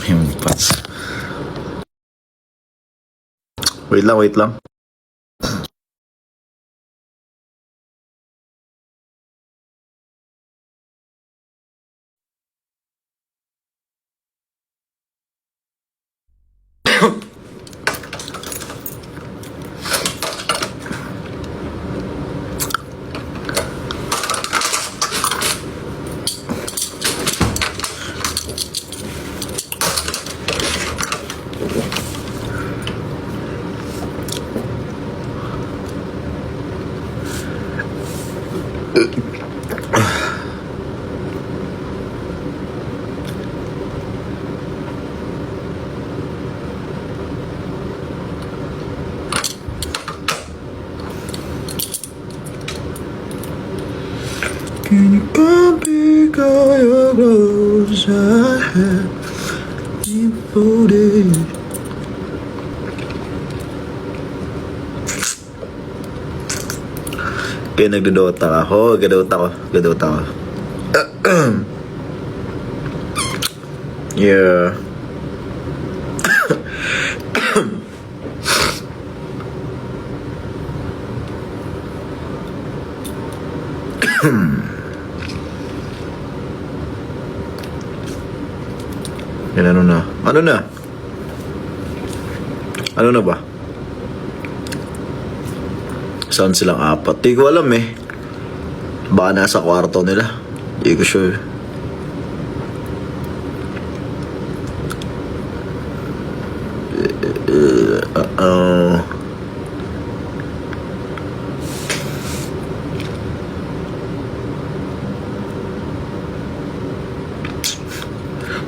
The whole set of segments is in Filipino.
Yung pats. Wait lang, wait lang. Can you come pick all your clothes I have folded? Kaya nagdodota ka. Oo, gadota ko. Gadota ko. Yeah. Yan, ano na? Ano na? Ano na ba? Saan silang apat? Di ko alam eh. Baka nasa kwarto nila. Di ko sure.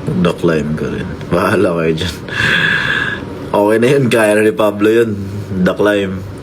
Magda-climb ka rin. Bahala kayo dyan. Okay na yun. Kaya na ni Pablo yun. The-climb.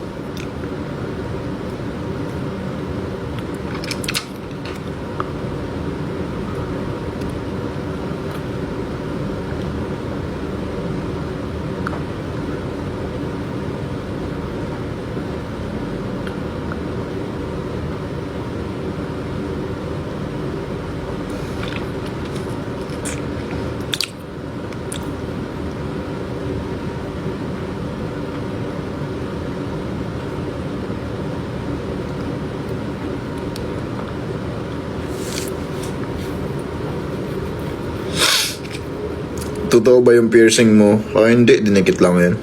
Totoo ba yung piercing mo? O hindi, dinikit lang yan.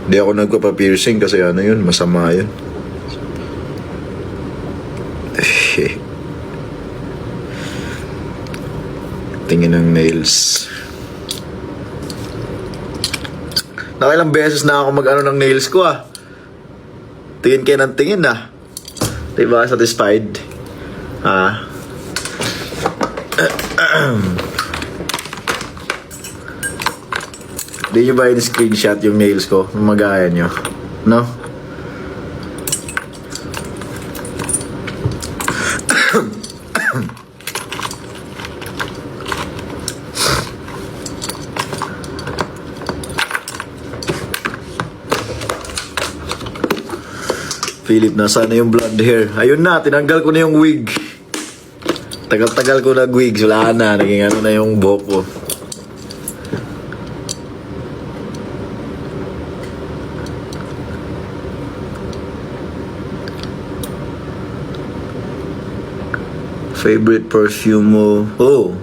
Hindi ako nagpapa-piercing kasi ano yun, masama yun. Tingin ng nails. Nakailang beses na ako mag-ano ng nails ko ah. Tingin kayo ng tingin ah. Diba, satisfied? Ah. Di nyo ba in-screenshot yung nails ko? Magaya nyo? No? Philip, nasaan na yung blonde hair? Ayun na, tinanggal ko na yung wig. Tagal-tagal ko nag-wig, wala na. Naging ano na yung buhok ko. Favorite perfume mo? Oh.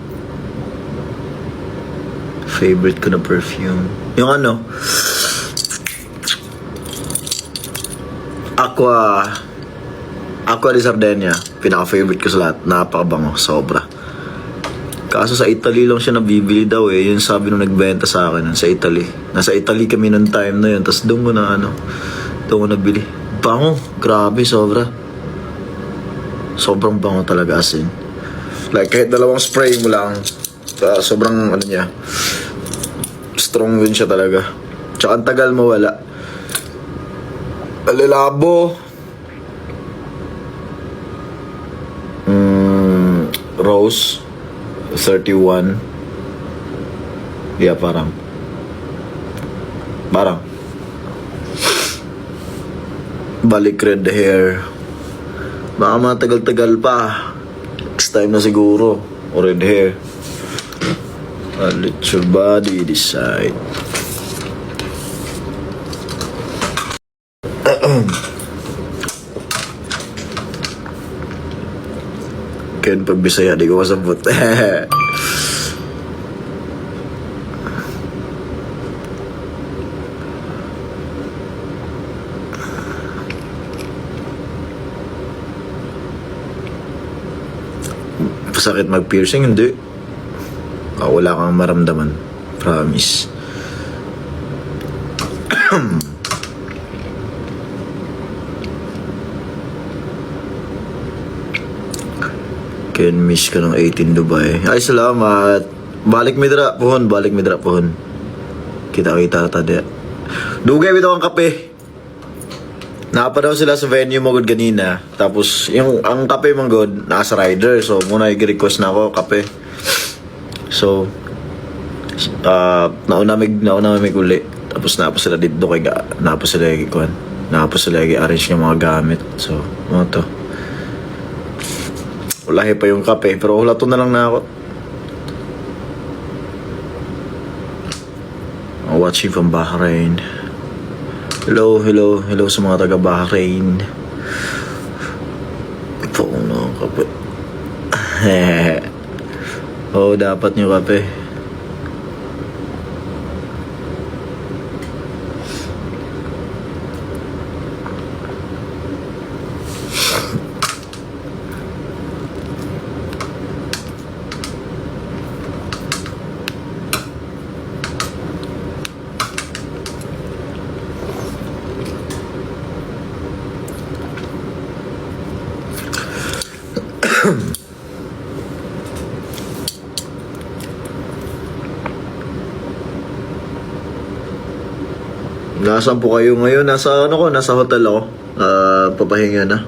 Favorite ko na perfume. Yung ano? Aqua di Sardinia. Pinaka-favorite ko sa lahat. Napakabango. Sobra. Kaso sa Italy lang siya nabibili daw eh. Yun sabi nung nagbenta sa akin. Sa Italy. Nasa Italy kami nung time na yun. Tapos doon ko na doon ko nabili. Bango. Grabe. Sobra. Sobrang bango talaga as in. Like kahit dalawang spray mo lang. Sobrang ano niya. Strong din siya talaga. Tsaka ang tagal mawala. Alilabo. Rose 31. Yeah, parang balik red hair. Baka matagal-tagal pa. Next time na siguro. or red hair. Let your body decide. Ken pag Bisaya, di ko masabot. Sakit mag-piercing, hindi. Wala kang maramdaman. Promise. Ken, miss ka ng 18 Dubai. Ay, salamat. Balik midra pohon, balik midra pohon. Kita-kita tadi. Dugay bitaw ang kape. Napa daw sila sa venue mo gud ganina. Tapos yung ang kape man gud nasa rider. So muna i-request na ako kape. So nauna mig uli. Tapos napa sila dito kay napa sila kuan. Napa sila i-arrange yung mga gamit. So mo to. Wala pa yung kape pero wala to na lang na ako. Watching from Bahrain. Hello sa mga taga Bahrain. Ito na kape. Oh, dapat nyo kape. Nasaan po kayo ngayon? Nasa nasa hotel ako. Papahinga na.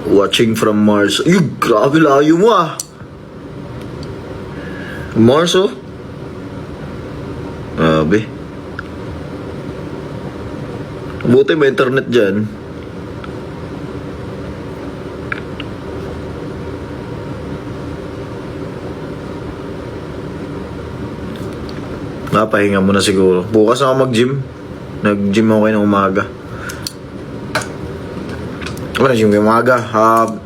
Watching from Mars. Ay, grabe layo mo ah. Mars oh. Grabe. Buti may internet dyan. Pahinga mo na siguro. Bukas ako mag-gym. Nag-gym ako kayo ng umaga. Ako nag-gym kayo umaga.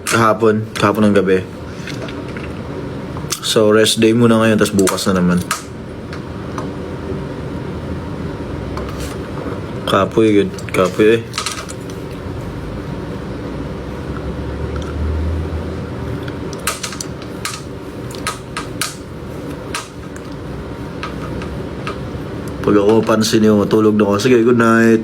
Kahapon ng gabi. So rest day muna ngayon. Tapos bukas na naman. Kapoy good. Kapoy eh. Pag ako pansin nyo, matulog na ako. Sige, good night.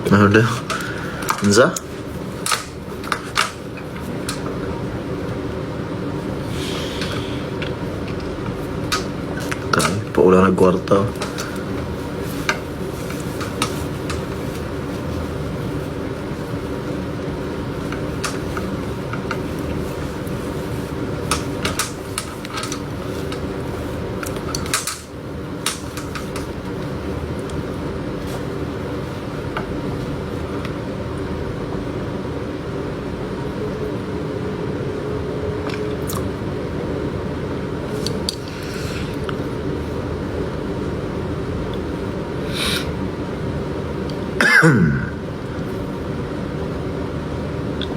Ano daw? Anza? Kaya, paulan ng kwarta.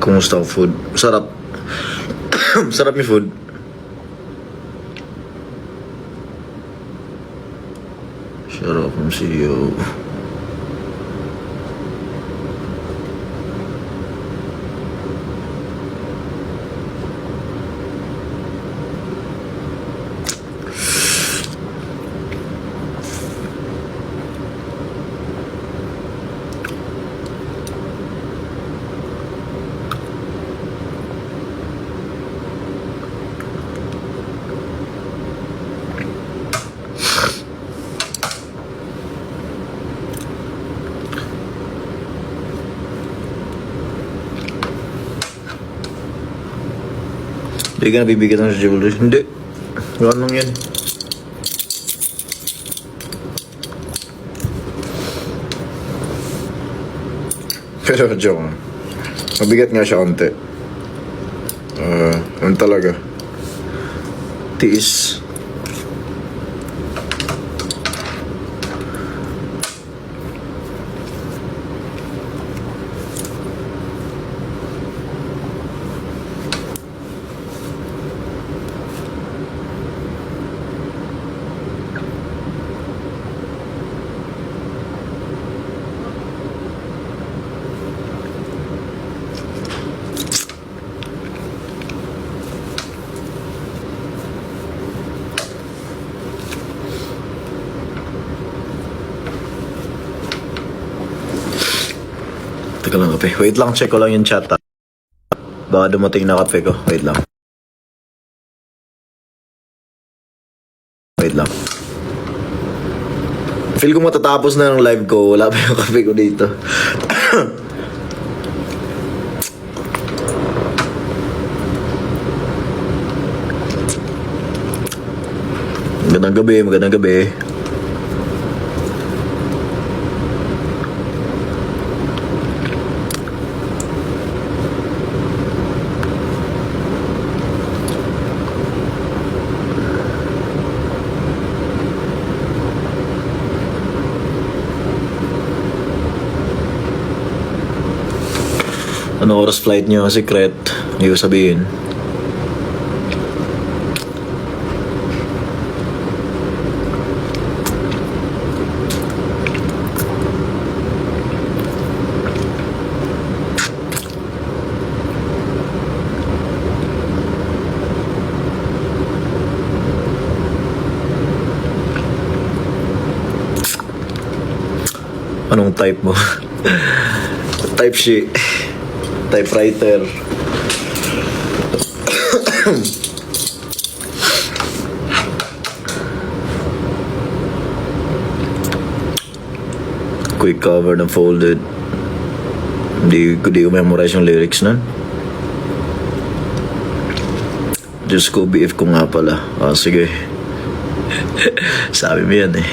Kumusta ang food? Sarap. Sarap yung food. Sarap ang CEO. Hindi ka nabibigyan ng jewelry. Hindi. Gano'n lang yan. Pero joke. Mabigat nga siya konti. Ano talaga? Tiis. Teka lang kape. Wait lang, check ko lang yung chat. Baka dumating na kape ko. Wait lang. Wait lang. Feel ko matatapos na ng live ko. Wala pa yung kape ko dito. Magandang gabi, magandang gabi. Ano oras flight nyo? Secret. Hindi ko sabihin. Anong type mo? Type she. Typewriter. Quick cover na folded. Hindi ko memorize yung lyrics nun. Just go BF ko nga pala. Sige. Sabi mo yan eh.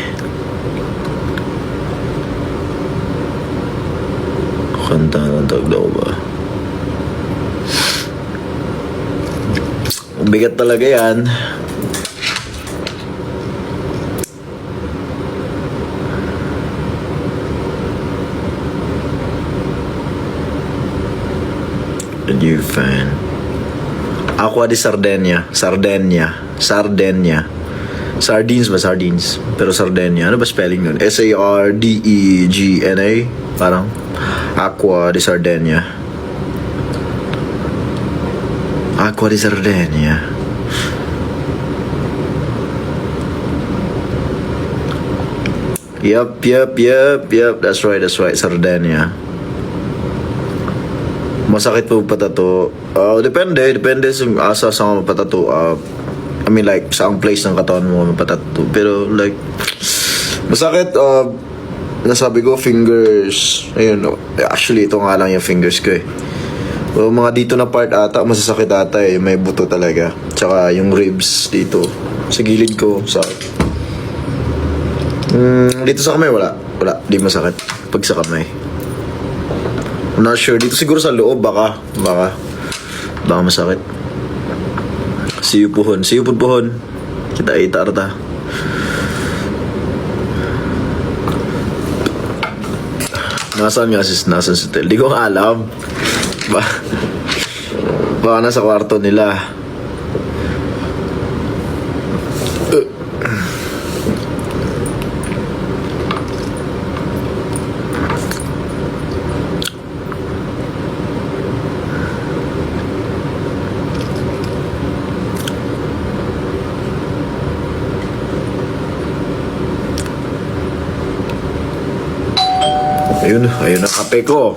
Kanta ng taglaw ba? Bigat talaga yan. A new fan. Aqua di Sardinia. Sardines ba? Sardines. Pero Sardinia. Ano ba spelling nun? Sardegna. Parang Aqua di Sardinia. Aqua di Sardinia. Yup. That's right. Sardinia. Masakit po patato. Depende sa asa ka mapatato. I mean like, saang place ng katawan mo mapatato. Pero like, masakit. Nasabi ko, fingers. Ayun, actually, ito nga lang yung fingers ko eh. Mga dito na part ata, masasakit ata eh. May buto talaga. Tsaka yung ribs dito. Sa gilid ko. Dito sa kamay, wala. Di masakit. Pag sa kamay. I'm not sure. Dito siguro sa loob, baka masakit. See you puhon. Kita itarta. Nasaan si Tel? Di ko nga alam. Baka nasa kwarto nila. Ayun ang kape ko.